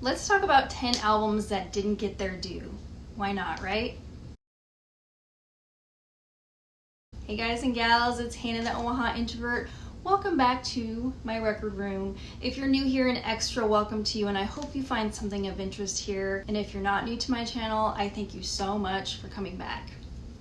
Let's talk about 10 albums that didn't get their due. Why not, right? Hey guys and gals, it's Hannah the Omaha Introvert. Welcome back to my record room. If you're new here, an extra welcome to you, and I hope you find something of interest here. And if you're not new to my channel, I thank you so much for coming back.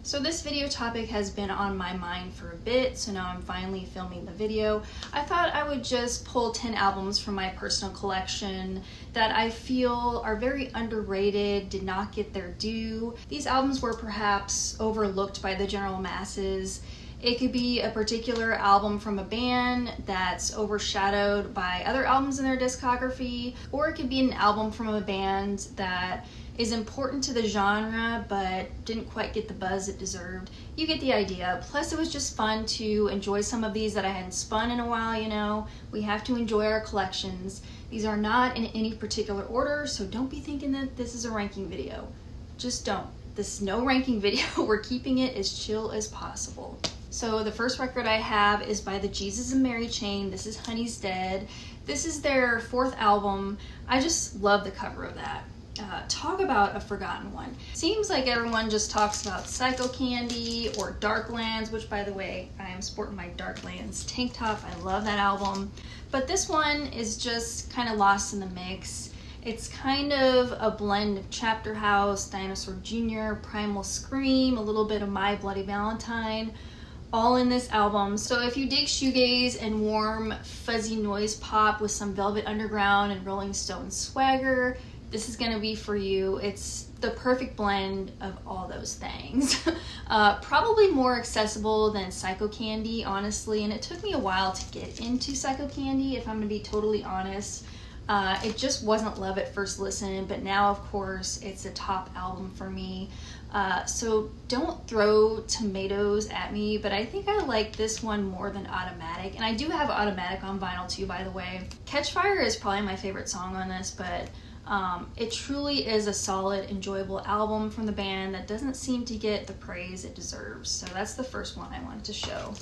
So this video topic has been on my mind for a bit, so now I'm finally filming the video. I thought I would just pull 10 albums from my personal collection that I feel are very underrated, did not get their due. These albums were perhaps overlooked by the general masses. It could be a particular album from a band that's overshadowed by other albums in their discography, or it could be an album from a band that is important to the genre but didn't quite get the buzz it deserved. You get the idea. Plus it was just fun to enjoy some of these that I hadn't spun in a while, you know. We have to enjoy our collections. These are not in any particular order, so don't be thinking that this is a ranking video. Just don't. This is no ranking video. We're keeping it as chill as possible. So the first record I have is by the Jesus and Mary Chain. This is Honey's Dead. This is their 4th album. I just love the cover of that. Talk about a forgotten one. Seems like everyone just talks about Psycho Candy or Darklands, which by the way, I am sporting my Darklands tank top. I love that album. But this one is just kind of lost in the mix. It's kind of a blend of Chapter House, Dinosaur Jr., Primal Scream, a little bit of My Bloody Valentine, all in this album. So if you dig shoegaze and warm, fuzzy noise pop with some Velvet Underground and Rolling Stones swagger, this is gonna be for you. It's the perfect blend of all those things. Probably more accessible than Psycho Candy, honestly, and it took me a while to get into Psycho Candy, if I'm gonna be totally honest. It just wasn't love at first listen, but now of course it's a top album for me. So don't throw tomatoes at me, but I think I like this one more than Automatic. And I do have Automatic on vinyl too, by the way. Catch Fire is probably my favorite song on this, but it truly is a solid, enjoyable album from the band that doesn't seem to get the praise it deserves. So that's the first one I wanted to show.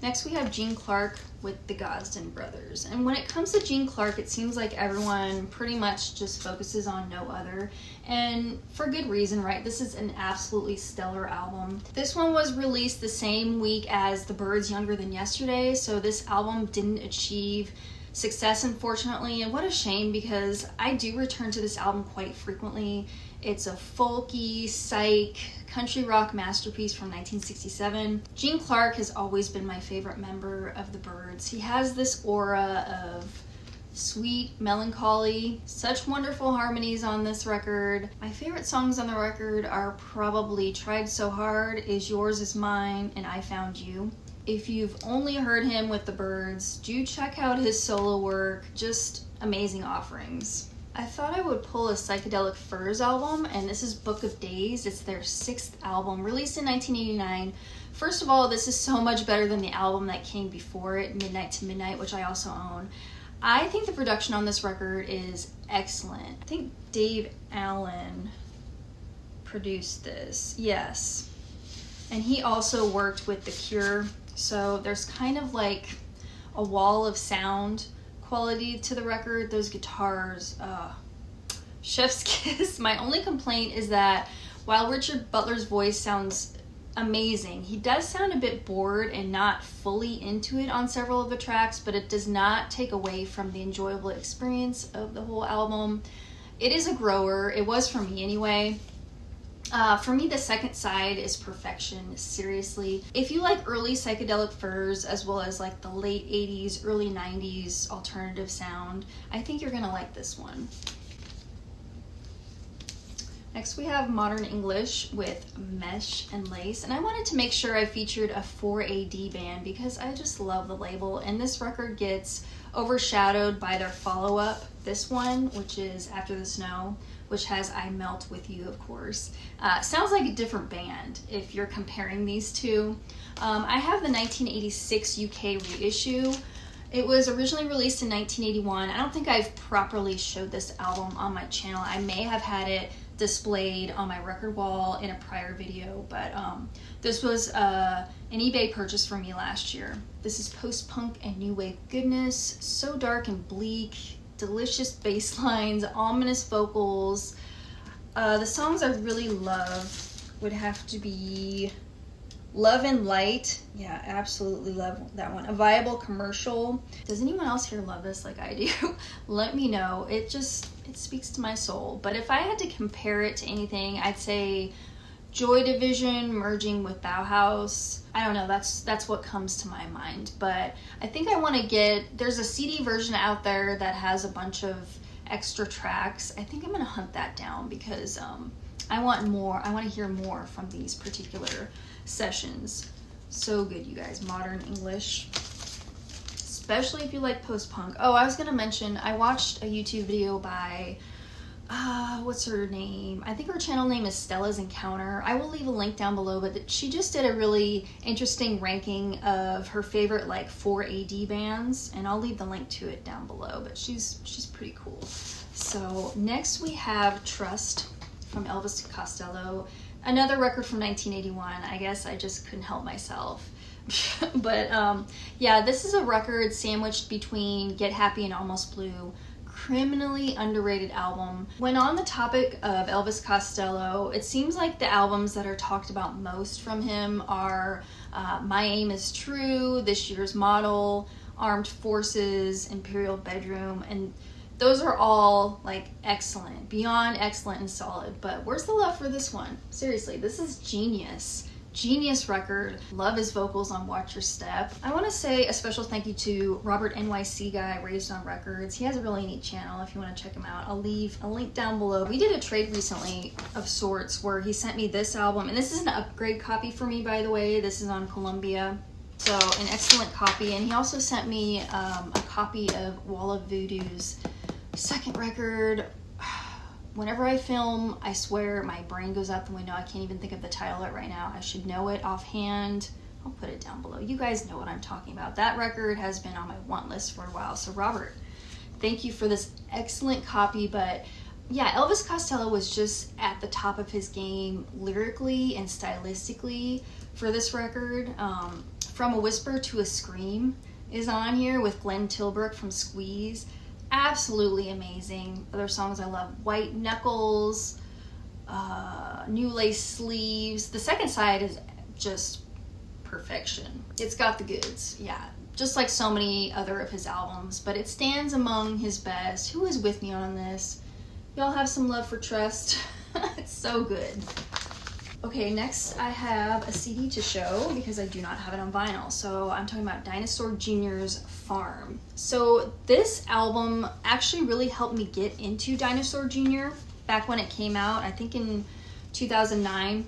Next we have Gene Clark with the Gosden Brothers. And when it comes to Gene Clark, it seems like everyone pretty much just focuses on No Other. And for good reason, right? This is an absolutely stellar album. This one was released the same week as The Byrds' Younger Than Yesterday, so this album didn't achieve success, unfortunately, and what a shame, because I do return to this album quite frequently. It's a folky, psych, country rock masterpiece from 1967. Gene Clark has always been my favorite member of the Byrds. He has this aura of sweet melancholy, such wonderful harmonies on this record. My favorite songs on the record are probably Tried So Hard, Is Yours Is Mine, and I Found You. If you've only heard him with the Byrds, do check out his solo work, just amazing offerings. I thought I would pull a Psychedelic Furs album, and this is Book of Days. It's their 6th album, released in 1989. First of all, this is so much better than the album that came before it, Midnight to Midnight, which I also own. I think the production on this record is excellent. I think Dave Allen produced this, yes. And he also worked with The Cure, so there's kind of like a wall of sound quality to the record. Those guitars, chef's kiss. My only complaint is that while Richard Butler's voice sounds amazing, he does sound a bit bored and not fully into it on several of the tracks, but it does not take away from the enjoyable experience of the whole album. It is a grower. It was for me anyway. For me, the second side is perfection, seriously. If you like early Psychedelic Furs, as well as like the late 80s, early 90s alternative sound, I think you're gonna like this one. Next we have Modern English with Mesh and Lace, and I wanted to make sure I featured a 4AD band because I just love the label, and this record gets overshadowed by their follow-up, this one, which is After the Snow, which has I Melt With You, of course. Sounds like a different band if you're comparing these two. I have the 1986 UK reissue. It was originally released in 1981. I don't think I've properly showed this album on my channel. I may have had it displayed on my record wall in a prior video, but this was an eBay purchase for me last year. This is post-punk and new wave goodness, so dark and bleak, delicious bass lines, ominous vocals. The songs I really love would have to be Love and Light. Yeah, absolutely love that one. A Viable Commercial. Does anyone else here love this like I do? Let me know. It speaks to my soul. But if I had to compare it to anything, I'd say Joy Division merging with Bauhaus. I don't know, that's what comes to my mind. But I think I want to there's a CD version out there that has a bunch of extra tracks. I think I'm going to hunt that down because I want more. I want to hear more from these particular sessions. So good, you guys. Modern English, especially if you like post-punk. Oh, I was gonna mention, I watched a YouTube video by what's her name? I think her channel name is Stella's Encounter. I will leave a link down below, but she just did a really interesting ranking of her favorite like 4AD bands, and I'll leave the link to it down below, but she's pretty cool. So next we have Trust from Elvis Costello. Another record from 1981. I guess I just couldn't help myself. But yeah, this is a record sandwiched between Get Happy and Almost Blue. Criminally underrated album. When on the topic of Elvis Costello, it seems like the albums that are talked about most from him are My Aim Is True, This Year's Model, Armed Forces, Imperial Bedroom, and those are all like excellent, beyond excellent and solid. But where's the love for this one? Seriously, this is genius. Genius record. Love his vocals on Watch Your Step. I want to say a special thank you to Robert NYC Guy, Raised on Records. He has a really neat channel if you want to check him out. I'll leave a link down below. We did a trade recently of sorts where he sent me this album, and this is an upgrade copy for me, by the way. This is on Columbia. So an excellent copy. And he also sent me a copy of Wall of Voodoo's second record. Whenever I film, I swear my brain goes out the window. I can't even think of the title of it right now. I should know it offhand. I'll put it down below. You guys know what I'm talking about. That record has been on my want list for a while. So Robert, thank you for this excellent copy. But yeah, Elvis Costello was just at the top of his game lyrically and stylistically for this record. From a Whisper to a Scream is on here with Glenn Tilbrook from Squeeze. Absolutely amazing. Other songs I love: White Knuckles, New Lace Sleeves. The second side is just perfection. It's got the goods, yeah. Just like so many other of his albums, but it stands among his best. Who is with me on this? Y'all have some love for Trust. It's so good. Okay, next I have a CD to show because I do not have it on vinyl. So I'm talking about Dinosaur Jr.'s Farm. So this album actually really helped me get into Dinosaur Jr. back when it came out, I think in 2009.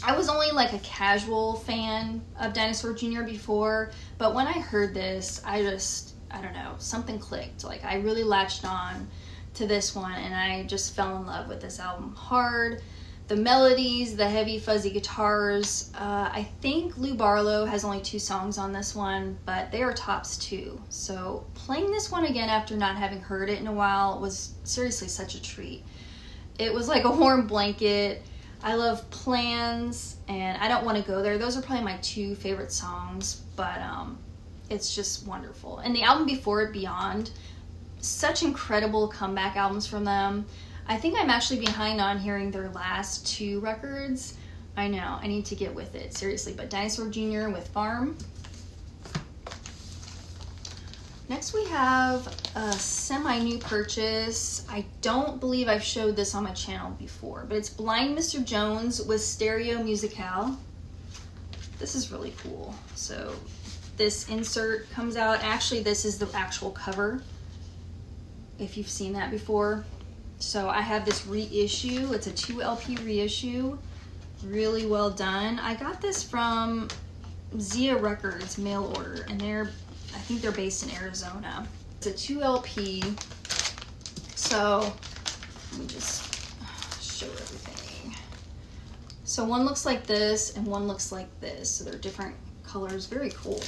I was only like a casual fan of Dinosaur Jr. before, but when I heard this, I don't know, something clicked. Like I really latched on to this one and I just fell in love with this album hard. The melodies, the heavy fuzzy guitars. I think Lou Barlow has only 2 songs on this one, but they are tops too. So playing this one again after not having heard it in a while was seriously such a treat. It was like a warm blanket. I love Plans and I Don't Want to Go There. Those are probably my 2 favorite songs, but it's just wonderful. And the album before it, Beyond, such incredible comeback albums from them. I think I'm actually behind on hearing their last 2 records. I know, I need to get with it, seriously. But Dinosaur Jr. with Farm. Next we have a semi-new purchase. I don't believe I've showed this on my channel before, but it's Blind Mr. Jones with Stereo Musicale. This is really cool. So this insert comes out. Actually, this is the actual cover, if you've seen that before. So I have this reissue. It's a 2 LP reissue. Really well done. I got this from Zia Records mail order, and I think they're based in Arizona. It's a 2 LP. So let me just show everything. So one looks like this and one looks like this. So they're different colors. Very cool.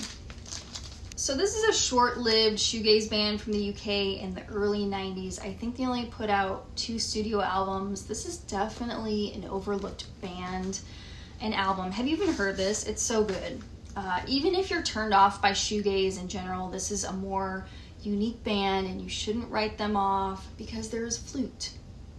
So this is a short-lived shoegaze band from the UK in the early 90s. I think they only put out 2 studio albums. This is definitely an overlooked band and album. Have you even heard this? It's so good. Even if you're turned off by shoegaze in general, this is a more unique band and you shouldn't write them off because there is flute.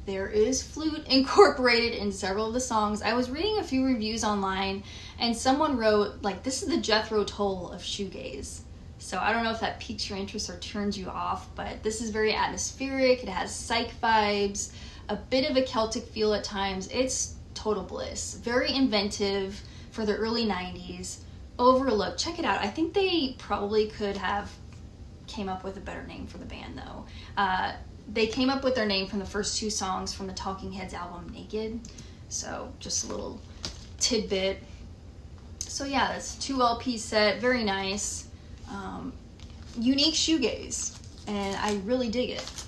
There is flute incorporated in several of the songs. I was reading a few reviews online and someone wrote, like, this is the Jethro Tull of shoegaze. So I don't know if that piques your interest or turns you off, but this is very atmospheric. It has psych vibes, a bit of a Celtic feel at times. It's total bliss. Very inventive for the early 90s. Overlooked. Check it out. I think they probably could have came up with a better name for the band though. They came up with their name from the first 2 songs from the Talking Heads album Naked. So just a little tidbit. So yeah, that's 2 LP set. Very nice. Unique shoegaze, and I really dig it.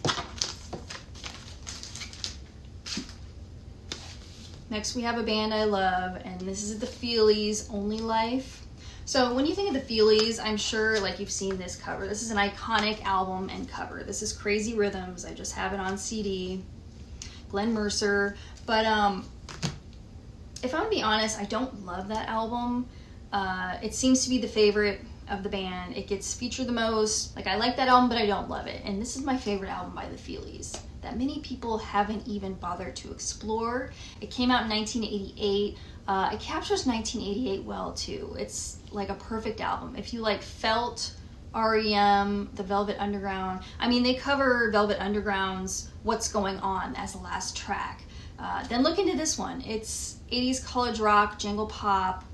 Next we have a band I love, and this is the Feelies, Only Life. So when you think of the Feelies, I'm sure like you've seen this cover. This is an iconic album and cover. This is Crazy Rhythms. I just have it on CD. Glenn Mercer. But if I'm gonna be honest, I don't love that album. It seems to be the favorite of the band. It gets featured the most. Like, I like that album, but I don't love it. And this is my favorite album by the Feelies that many people haven't even bothered to explore. It came out in 1988. It captures 1988 well too. It's like a perfect album. If you like Felt, REM, the Velvet Underground. I mean, they cover Velvet Underground's What's Going On as the last track. Then look into this one. It's 80s college rock, jangle pop.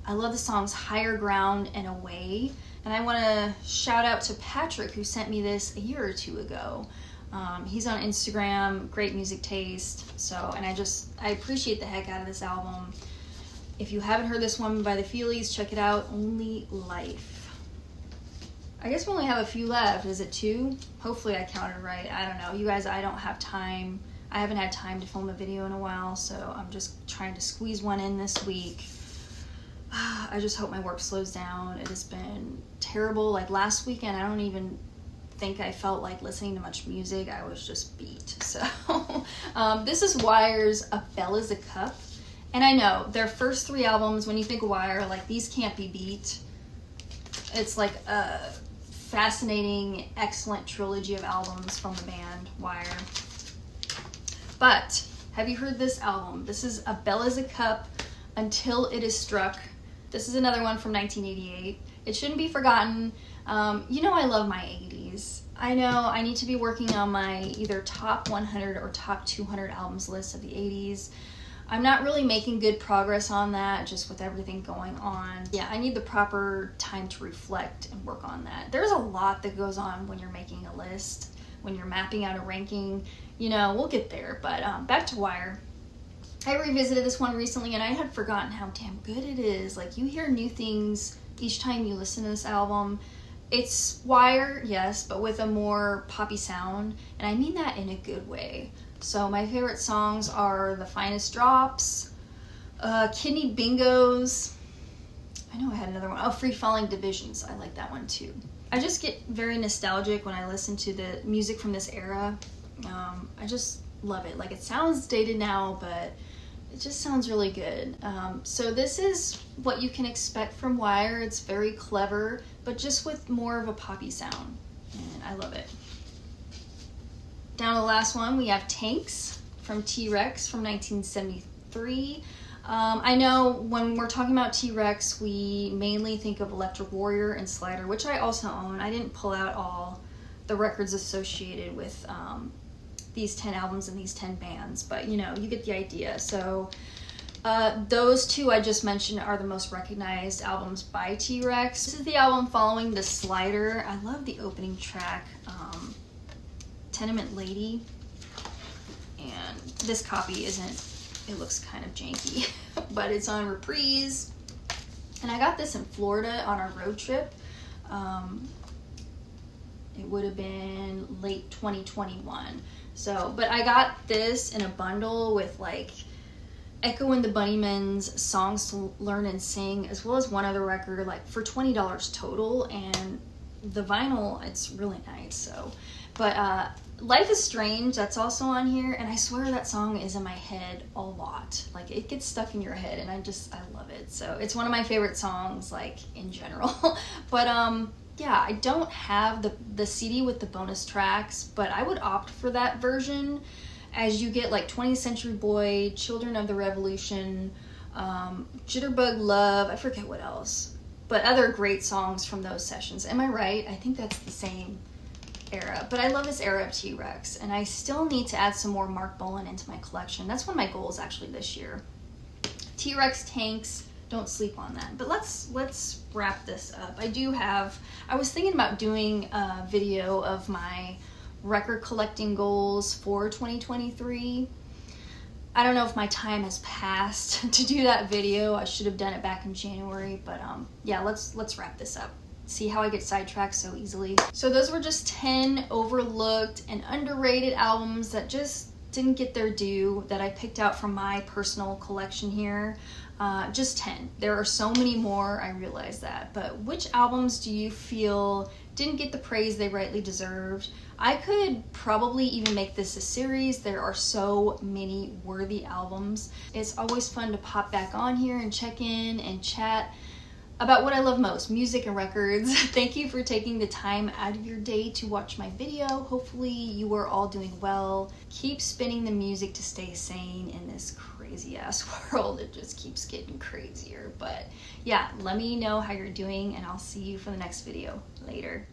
I love the songs Higher Ground and Away. And I want to shout out to Patrick, who sent me this a year or 2 ago. He's on Instagram, great music taste. So, and I appreciate the heck out of this album. If you haven't heard this one by the Feelies, check it out, Only Life. I guess we only have a few left. Is it 2? Hopefully I counted right. I don't know. You guys, I don't have time. I haven't had time to film a video in a while, so I'm just trying to squeeze one in this week. I just hope my work slows down. It has been terrible. Like last weekend, I don't even think I felt like listening to much music. I was just beat. So this is Wire's A Bell Is a Cup. And I know their first 3 albums, when you think of Wire, like, these can't be beat. It's like a fascinating, excellent trilogy of albums from the band Wire. But have you heard this album? This is A Bell Is a Cup, Until It Is Struck. This is another one from 1988. It shouldn't be forgotten. You know I love my 80s. I know I need to be working on my either top 100 or top 200 albums list of the 80s. I'm not really making good progress on that, just with everything going on. Yeah, I need the proper time to reflect and work on that. There's a lot that goes on when you're making a list, when you're mapping out a ranking. You know, we'll get there. But back to Wire. I revisited this one recently and I had forgotten how damn good it is. Like, you hear new things each time you listen to this album. It's Wire, yes, but with a more poppy sound, and I mean that in a good way. So my favorite songs are The Finest Drops, Kidney Bingos. I know I had another one. Oh, Free Falling Divisions. I like that one too. I just get very nostalgic when I listen to the music from this era. I just love it. Like, it sounds dated now, but it just sounds really good. So this is what you can expect from Wire. It's very clever, but just with more of a poppy sound, and I love it. Down to the last one, we have Tanks from T-Rex from 1973. I know when we're talking about T-Rex, we mainly think of Electric Warrior and Slider, which I also own. I didn't pull out all the records associated with these 10 albums and these 10 bands, but you know, you get the idea. So those 2 I just mentioned are the most recognized albums by T-Rex. This is the album following the Slider. I love the opening track, Tenement Lady, and this copy isn't, it looks kind of janky, but it's on Reprise, and I got this in Florida on our road trip. It would have been late 2021. So, but I got this in a bundle with like Echo and the Bunnymen's Songs to Learn and Sing, as well as one other record, like for $20 total, and the vinyl, it's really nice. So, but Life is Strange, that's also on here, and I swear that song is in my head a lot. Like, it gets stuck in your head, and I love it. So it's one of my favorite songs, like, in general. But yeah, I don't have the CD with the bonus tracks, but I would opt for that version, as you get like 20th Century Boy, Children of the Revolution, Jitterbug Love, I forget what else, but other great songs from those sessions. Am I right? I think that's the same era, but I love this era of T-Rex, and I still need to add some more Mark Bolan into my collection. That's one of my goals actually this year. T-Rex tanks, don't sleep on that. But let's wrap this up. I was thinking about doing a video of my record collecting goals for 2023. I don't know if my time has passed to do that video. I should have done it back in January, but yeah, let's wrap this up. See how I get sidetracked so easily. So those were just 10 overlooked and underrated albums that just didn't get their due that I picked out from my personal collection here. Just 10. There are so many more, I realize that. But which albums do you feel didn't get the praise they rightly deserved? I could probably even make this a series. There are so many worthy albums. It's always fun to pop back on here and check in and chat about what I love most, music and records. Thank you for taking the time out of your day to watch my video. Hopefully you are all doing well. Keep spinning the music to stay sane in this crazy ass world. It just keeps getting crazier. But yeah, let me know how you're doing, and I'll see you for the next video. Later.